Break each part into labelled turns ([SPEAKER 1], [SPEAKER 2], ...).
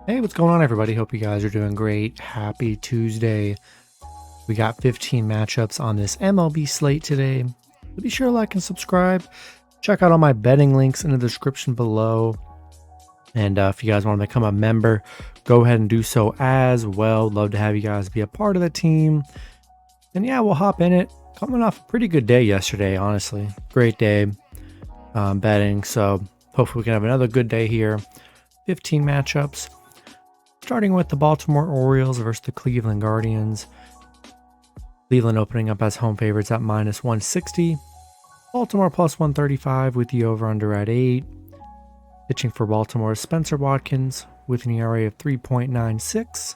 [SPEAKER 1] Hey, what's going on, everybody? Hope you guys are doing great. Happy Tuesday. We got 15 matchups on this MLB slate today. So be sure to like and subscribe. Check out all my betting links in the description below. And if you guys want to become a member, go ahead and do so as well. Love to have you guys be a part of the team. And yeah, we'll hop in it. Coming off a pretty good day yesterday, honestly. Great day betting. So hopefully we can have another good day here. 15 matchups. Starting with the Baltimore Orioles versus the Cleveland Guardians. Cleveland opening up as home favorites at minus 160. Baltimore plus 135 with the over-under at 8. Pitching for Baltimore is Spencer Watkins with an ERA of 3.96.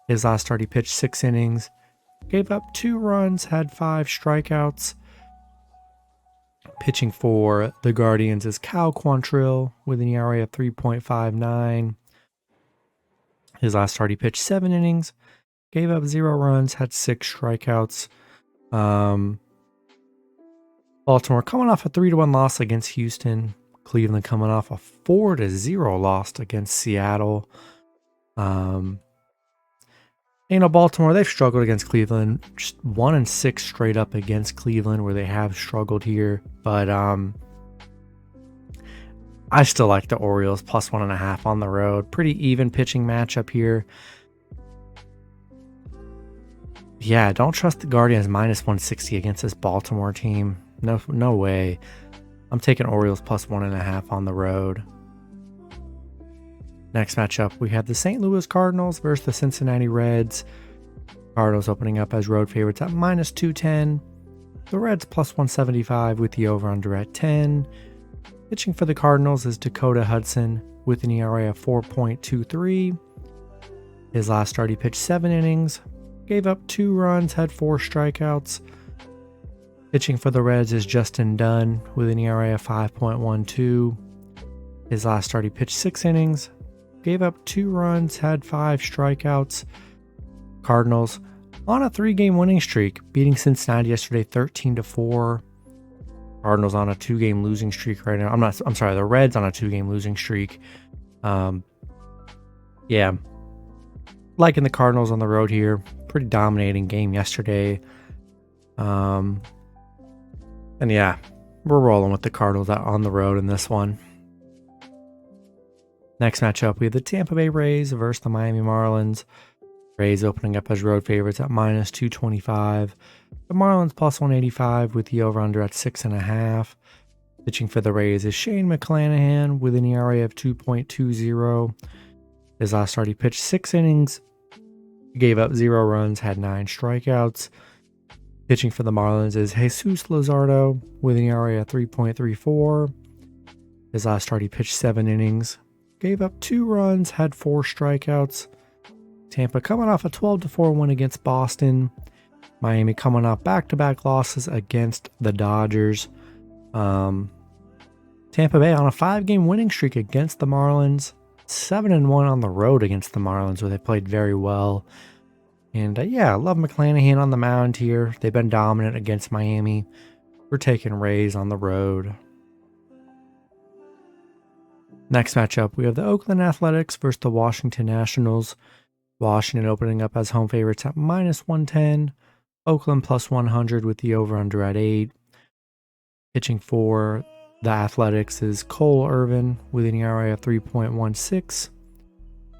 [SPEAKER 1] His last start he pitched 6 innings. Gave up 2 runs, had 5 strikeouts. Pitching for the Guardians is Cal Quantrill with an ERA of 3.59. His last start he pitched 7 innings. Gave up 0 runs, had 6 strikeouts. Baltimore coming off a 3-1 loss against Houston. Cleveland coming off a 4-0 loss against Seattle. Baltimore, they've struggled against Cleveland. Just 1-6 straight up against Cleveland, where they have struggled here. But I still like the Orioles plus 1.5 on the road. Pretty even pitching matchup here. Yeah, don't trust the Guardians minus 160 against this Baltimore team. No way. I'm taking Orioles plus 1.5 on the road. Next matchup, we have the St. Louis Cardinals versus the Cincinnati Reds. Cardinals opening up as road favorites at minus 210. The Reds plus 175 with the over-under at 10. Pitching for the Cardinals is Dakota Hudson with an ERA of 4.23. His last start he pitched 7 innings. Gave up 2 runs, had 4 strikeouts. Pitching for the Reds is Justin Dunn with an ERA of 5.12. His last start he pitched 6 innings. Gave up 2 runs, had 5 strikeouts. Cardinals on a 3-game winning streak, beating Cincinnati yesterday 13-4. Cardinals on a 2-game losing streak right now. The Reds on a 2-game losing streak. Yeah. Liking the Cardinals on the road here. Pretty dominating game yesterday. And yeah, we're rolling with the Cardinals on the road in this one. Next matchup, we have the Tampa Bay Rays versus the Miami Marlins. Rays opening up as road favorites at minus 225. The Marlins plus 185 with the over-under at 6.5. Pitching for the Rays is Shane McClanahan with an ERA of 2.20. His last start he pitched 6 innings. Gave up 0 runs, had 9 strikeouts. Pitching for the Marlins is Jesus Luzardo with an ERA of 3.34. His last start he pitched 7 innings. Gave up 2 runs, had 4 strikeouts. Tampa coming off a 12-4 win against Boston. Miami coming off back-to-back losses against the Dodgers. Tampa Bay on a 5-game winning streak against the Marlins. 7-1 on the road against the Marlins, where they played very well. And I love McClanahan on the mound here. They've been dominant against Miami. We're taking Rays on the road. Next matchup, we have the Oakland Athletics versus the Washington Nationals. Washington opening up as home favorites at minus 110. Oakland plus 100 with the over-under at 8. Pitching for the Athletics is Cole Irvin with an ERA of 3.16.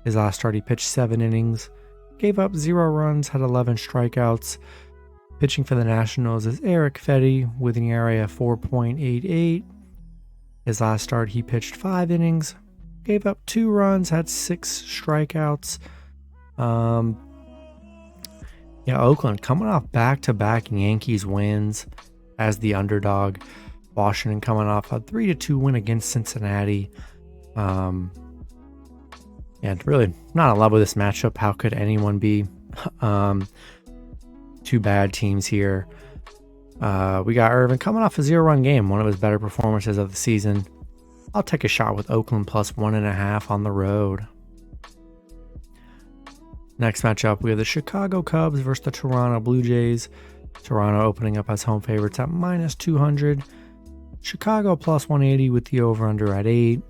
[SPEAKER 1] His last start he pitched 7 innings. Gave up 0 runs, had 11 strikeouts. Pitching for the Nationals is Eric Fetty with an ERA of 4.88. His last start he pitched 5 innings. Gave up 2 runs, had 6 strikeouts. Oakland coming off back-to-back Yankees wins as the underdog. Washington coming off a 3-2 win against Cincinnati. Really not in love with this matchup. How could anyone be? 2 bad teams here. We got Irvin coming off a 0-run game, one of his better performances of the season. I'll take a shot with Oakland plus 1.5 on the road. Next matchup, we have the Chicago Cubs versus the Toronto Blue Jays. Toronto opening up as home favorites at minus 200. Chicago plus 180 with the over-under at 8.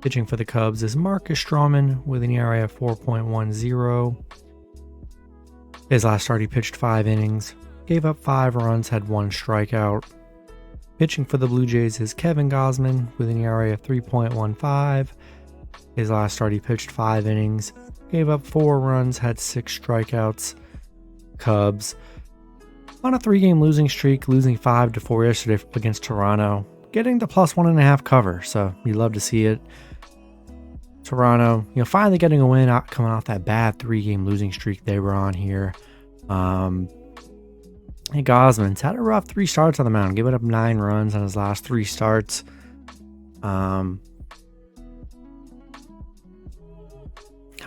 [SPEAKER 1] Pitching for the Cubs is Marcus Stroman with an ERA of 4.10. His last start, he pitched 5 innings, gave up 5 runs, had 1 strikeout. Pitching for the Blue Jays is Kevin Gausman with an ERA of 3.15. His last start, he pitched 5 innings, gave up 4 runs, had 6 strikeouts. Cubs on a 3-game losing streak, losing 5-4 yesterday against Toronto, getting the +1.5 cover, so you love to see it. Toronto, finally getting a win coming off that bad 3-game losing streak they were on here. Hey, Gausman's had a rough 3 starts on the mound, giving up 9 runs on his last 3 starts.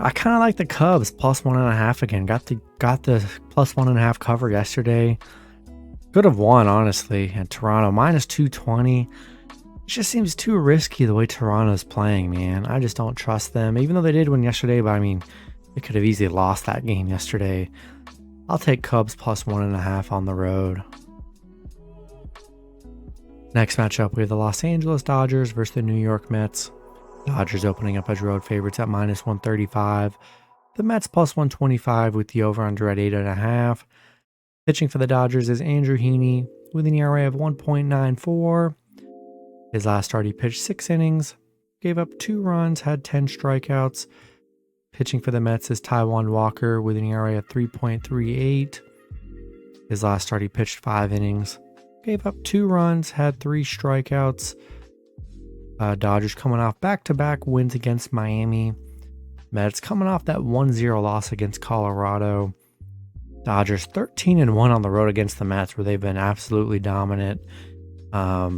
[SPEAKER 1] I kind of like the Cubs +1.5 again. Got the +1.5 cover yesterday. Could have won, honestly. And Toronto -220. It just seems too risky the way Toronto's playing, man. I just don't trust them. Even though they did win yesterday, but they could have easily lost that game yesterday. I'll take Cubs +1.5 on the road. Next matchup, we have the Los Angeles Dodgers versus the New York Mets. Dodgers opening up as road favorites at -135. The Mets +125 with the over-under at 8.5. Pitching for the Dodgers is Andrew Heaney with an ERA of 1.94. His last start, he pitched 6 innings, gave up 2 runs, had 10 strikeouts. Pitching for the Mets is Taijuan Walker with an ERA of 3.38. His last start, he pitched 5 innings, gave up 2 runs, had 3 strikeouts. Dodgers coming off back-to-back wins against Miami. Mets coming off that 1-0 loss against Colorado. Dodgers 13-1 on the road against the Mets, where they've been absolutely dominant. I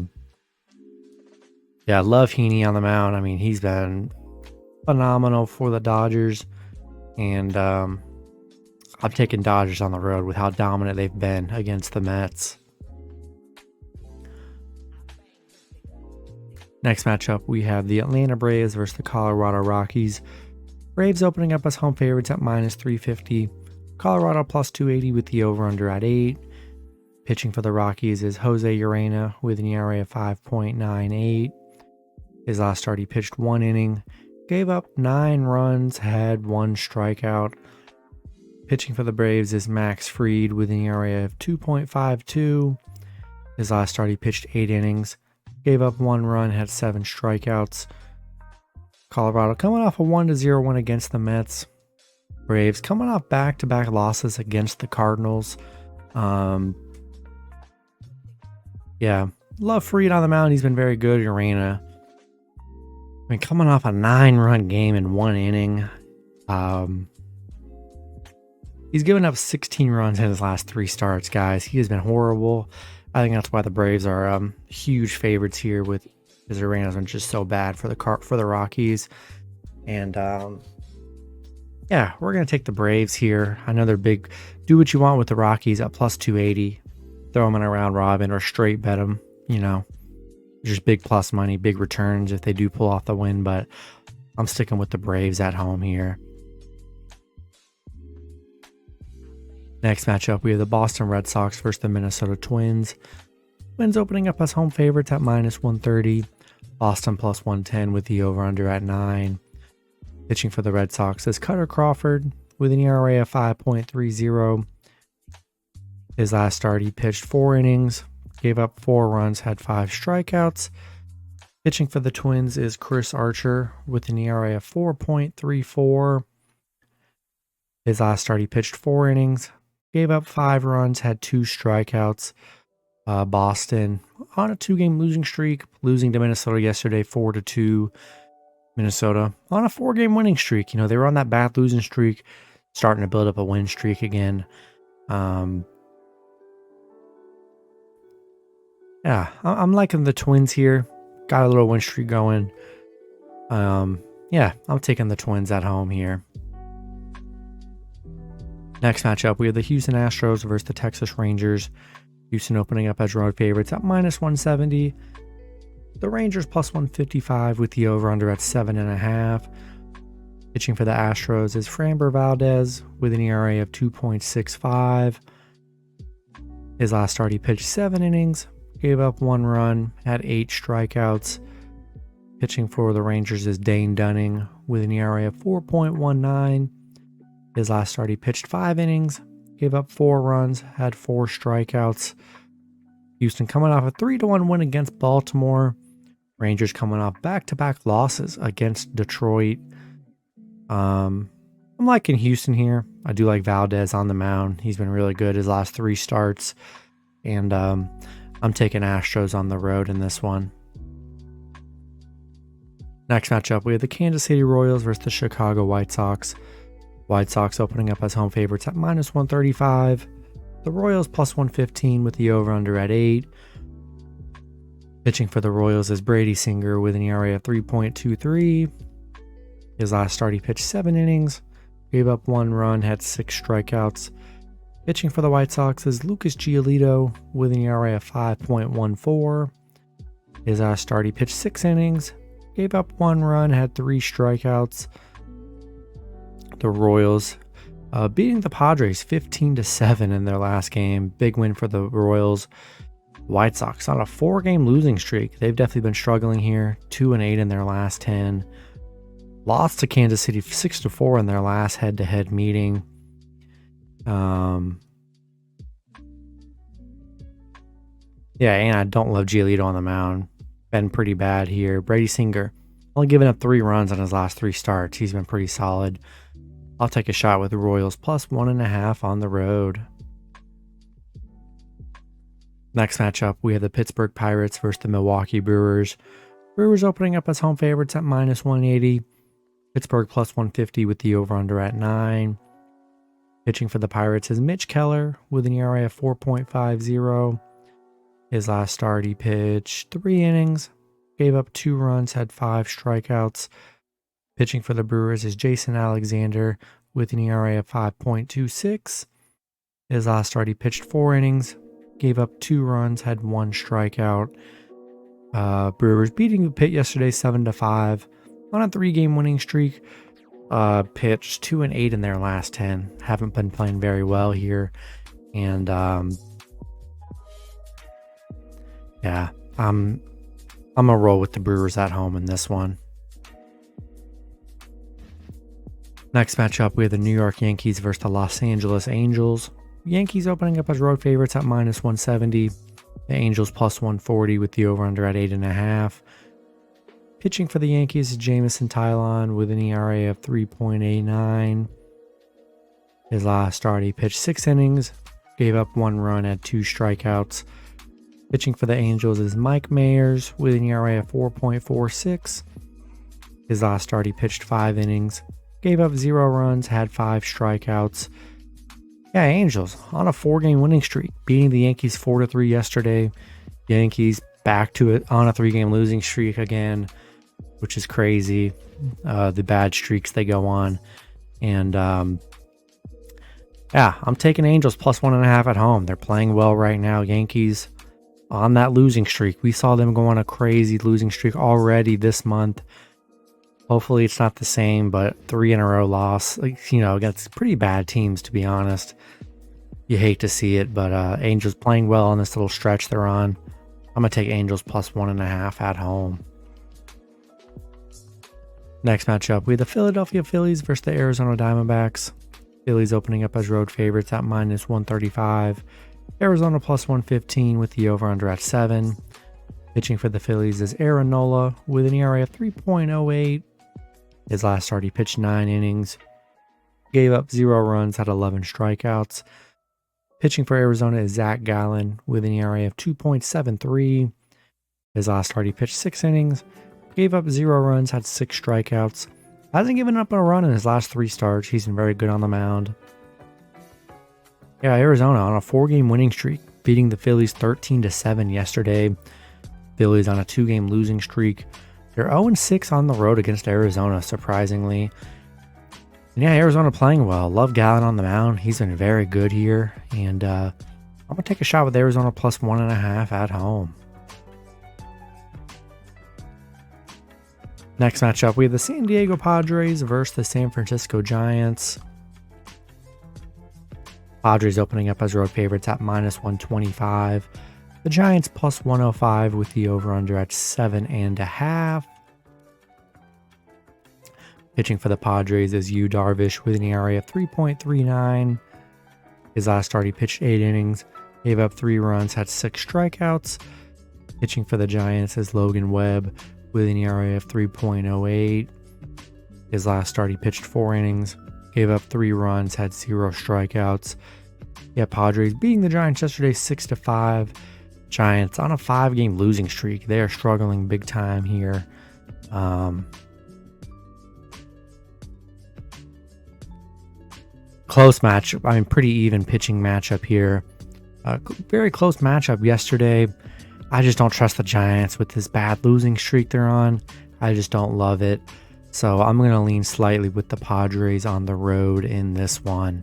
[SPEAKER 1] love Heaney on the mound. He's been phenomenal for the Dodgers. And I'm taking Dodgers on the road with how dominant they've been against the Mets. Next matchup, we have the Atlanta Braves versus the Colorado Rockies. Braves opening up as home favorites at -350. Colorado +280 with the over-under at 8. Pitching for the Rockies is Jose Urena with an ERA of 5.98. His last start, he pitched 1 inning, gave up 9 runs, had 1 strikeout. Pitching for the Braves is Max Fried with an ERA of 2.52. His last start, he pitched 8 innings, gave up 1 run, had 7 strikeouts. Colorado coming off a 1-0 win against the Mets. Braves coming off back-to-back losses against the Cardinals. Love Fried on the mound. He's been very good. Urena, coming off a 9-run game in 1 inning. He's given up 16 runs in his last 3 starts, guys. He has been horrible. I think that's why the Braves are huge favorites here, with because Urena's been just so bad for the Rockies. And we're gonna take the Braves here. I know they're big. Do what you want with the Rockies at +280. Throw them in a round robin or straight bet them. Just big plus money, big returns if they do pull off the win. But I'm sticking with the Braves at home here. Next matchup, we have the Boston Red Sox versus the Minnesota Twins. Twins opening up as home favorites at -130. Boston +110 with the over-under at 9. Pitching for the Red Sox is Cutter Crawford with an ERA of 5.30. His last start, he pitched 4 innings, gave up 4 runs, had 5 strikeouts. Pitching for the Twins is Chris Archer with an ERA of 4.34. His last start, he pitched 4 innings, gave up 5 runs, had 2 strikeouts. Boston on a 2-game losing streak, losing to Minnesota yesterday 4-2. Minnesota on a 4-game winning streak. They were on that bad losing streak, starting to build up a win streak again. I'm liking the Twins here. Got a little win streak going. I'm taking the Twins at home here. Next matchup, we have the Houston Astros versus the Texas Rangers. Houston opening up as road favorites at -170. The Rangers +155 with the over-under at 7.5. Pitching for the Astros is Framber Valdez with an ERA of 2.65. His last start, he pitched 7 innings, gave up 1 run, had 8 strikeouts. Pitching for the Rangers is Dane Dunning with an ERA of 4.19. His last start, he pitched 5 innings, gave up 4 runs, had 4 strikeouts. Houston coming off a 3-1 win against Baltimore. Rangers coming off back-to-back losses against Detroit. I'm liking Houston here. I do like Valdez on the mound. He's been really good his last 3 starts. And I'm taking Astros on the road in this one. Next matchup, we have the Kansas City Royals versus the Chicago White Sox. White Sox opening up as home favorites at -135. The Royals +115 with the over-under at 8. Pitching for the Royals is Brady Singer with an ERA of 3.23. His last start, he pitched 7 innings, gave up 1 run, had 6 strikeouts. Pitching for the White Sox is Lucas Giolito with an ERA of 5.14. His last start, he pitched 6 innings, gave up 1 run, had 3 strikeouts. The Royals beating the Padres 15-7 in their last game. Big win for the Royals. White Sox on a 4-game losing streak. They've definitely been struggling here. 2-8 in their last 10. Lost to Kansas City 6-4 in their last head-to-head meeting. Yeah, and I don't love Giolito on the mound. Been pretty bad here. Brady Singer only giving up 3 runs on his last 3 starts. He's been pretty solid. I'll take a shot with the Royals +1.5 on the road. Next matchup, we have the Pittsburgh Pirates versus the Milwaukee Brewers. Brewers opening up as home favorites at -180. Pittsburgh +150 with the over-under at 9. Pitching for the Pirates is Mitch Keller with an ERA of 4.50. His last start, he pitched 3 innings, gave up 2 runs, had 5 strikeouts. Pitching for the Brewers is Jason Alexander with an ERA of 5.26. His last start, he pitched 4 innings, gave up 2 runs, had 1 strikeout. Brewers beating the Pitt yesterday 7-5 on a 3-game winning streak. Pitched 2-8 in their last 10. Haven't been playing very well here. And yeah, I'm gonna roll with the Brewers at home in this one. Next matchup, we have the New York Yankees versus the Los Angeles Angels. Yankees opening up as road favorites at -170. The Angels +140 with the over-under at 8.5. Pitching for the Yankees is Jamison Tylon with an ERA of 3.89. His last start, he pitched 6 innings, gave up 1 run, had 2 strikeouts. Pitching for the Angels is Mike Mayers with an ERA of 4.46. His last start, he pitched 5 innings, gave up 0 runs, had 5 strikeouts. Yeah, Angels on a 4-game winning streak, beating the Yankees 4-3 yesterday. Yankees back to it on a 3-game losing streak again, which is crazy. The bad streaks they go on. And yeah, I'm taking Angels +1.5 at home. They're playing well right now. Yankees on that losing streak. We saw them go on a crazy losing streak already this month. Hopefully it's not the same, but 3 in a row loss, against pretty bad teams, to be honest. You hate to see it, but Angels playing well on this little stretch they're on. I'm going to take Angels +1.5 at home. Next matchup, we have the Philadelphia Phillies versus the Arizona Diamondbacks. Phillies opening up as road favorites at -135. Arizona +115 with the over-under at 7. Pitching for the Phillies is Aaron Nola with an ERA of 3.08. His last start, he pitched 9 innings, gave up 0 runs, had 11 strikeouts. Pitching for Arizona is Zach Gallen with an ERA of 2.73. His last start, he pitched 6 innings, gave up 0 runs, had 6 strikeouts. Hasn't given up a run in his last 3 starts. He's been very good on the mound. Yeah, Arizona on a 4-game winning streak, beating the Phillies 13-7 yesterday. Phillies on a 2-game losing streak. They're 0-6 on the road against Arizona, surprisingly. And yeah, Arizona playing well. Love Gallen on the mound. He's been very good here. And I'm going to take a shot with Arizona +1.5 at home. Next matchup, we have the San Diego Padres versus the San Francisco Giants. Padres opening up as road favorites at -125. The Giants +105 with the over-under at 7.5. Pitching for the Padres is Yu Darvish with an ERA of 3.39. His last start, he pitched 8 innings, gave up 3 runs, had 6 strikeouts. Pitching for the Giants is Logan Webb with an ERA of 3.08. His last start, he pitched 4 innings, gave up 3 runs, had 0 strikeouts. Yeah, Padres beating the Giants yesterday 6-5. Giants on a 5-game losing streak. They are struggling big time here. Close matchup. I mean, pretty even pitching matchup here. Very close matchup yesterday. I just don't trust the Giants with this bad losing streak they're on. I just don't love it. So I'm going to lean slightly with the Padres on the road in this one.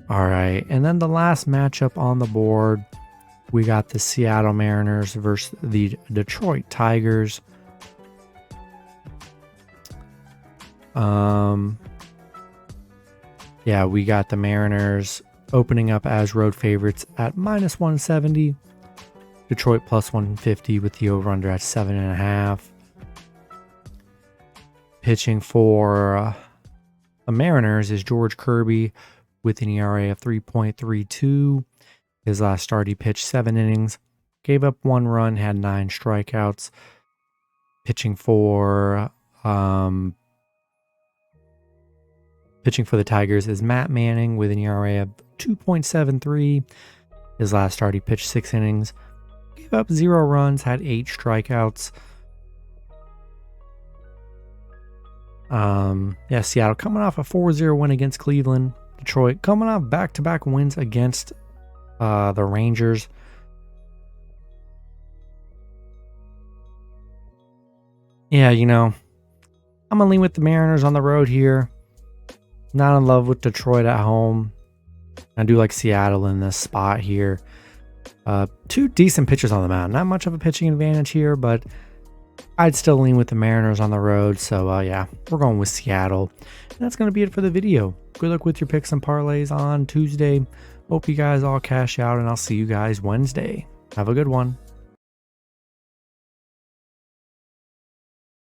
[SPEAKER 1] All right. And then the last matchup on the board, we got the Seattle Mariners versus the Detroit Tigers. Yeah, we got the Mariners opening up as road favorites at -170. Detroit +150 with the over-under at 7.5. Pitching for the Mariners is George Kirby with an ERA of 3.32. His last start, he pitched 7 innings, gave up 1 run, had 9 strikeouts. Pitching for the Tigers is Matt Manning with an ERA of 2.73. His last start, he pitched 6 innings, gave up 0 runs, had 8 strikeouts. Yeah, Seattle coming off a 4-0 win against Cleveland. Detroit coming off back-to-back wins against the Rangers. Yeah, I'm going to lean with the Mariners on the road here. Not in love with Detroit at home. I do like Seattle in this spot here. 2 decent pitchers on the mound. Not much of a pitching advantage here, but I'd still lean with the Mariners on the road. So, yeah, we're going with Seattle. And that's going to be it for the video. Good luck with your picks and parlays on Tuesday. Hope you guys all cash out, and I'll see you guys Wednesday. Have a good one.